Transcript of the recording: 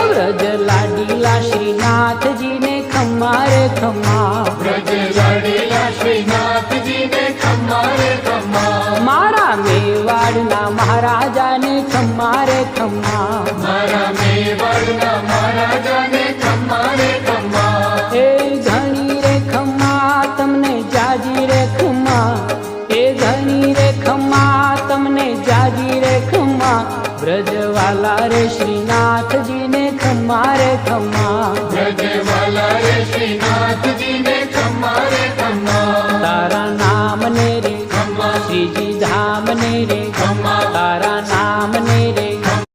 વ્રજ લાડીલા શ્રીનાથજી ને ખમ્મા રે ખમ્મા, વ્રજ લાડીલા શ્રીનાથજી ને ખમ્મા રે ખમ્મા, મારા મેવાડના મહારાજાને ખમ્મા રે ખમ્મા, મારા મેવાડના મહારાજાને ખમ્મા રે ખમ્મા, એ ઘણી રે ખમ્મા તમને જાજી રે ખમ્મા, એ ઘણી રે ખમ્મા તમને જાજી રે ખમ્મા, વ્રજવાલા રે શ્રીનાથજી ને ખમ્મા રે ખમ્મા, વ્રજવાલા રે શ્રીનાથજી ને ખમ્મા રે ખમ્મા, તારા નામ ને રે ખમ્મા, શ્રીજી ધામ ને રે ખમ્મા, તારા નામ ને રે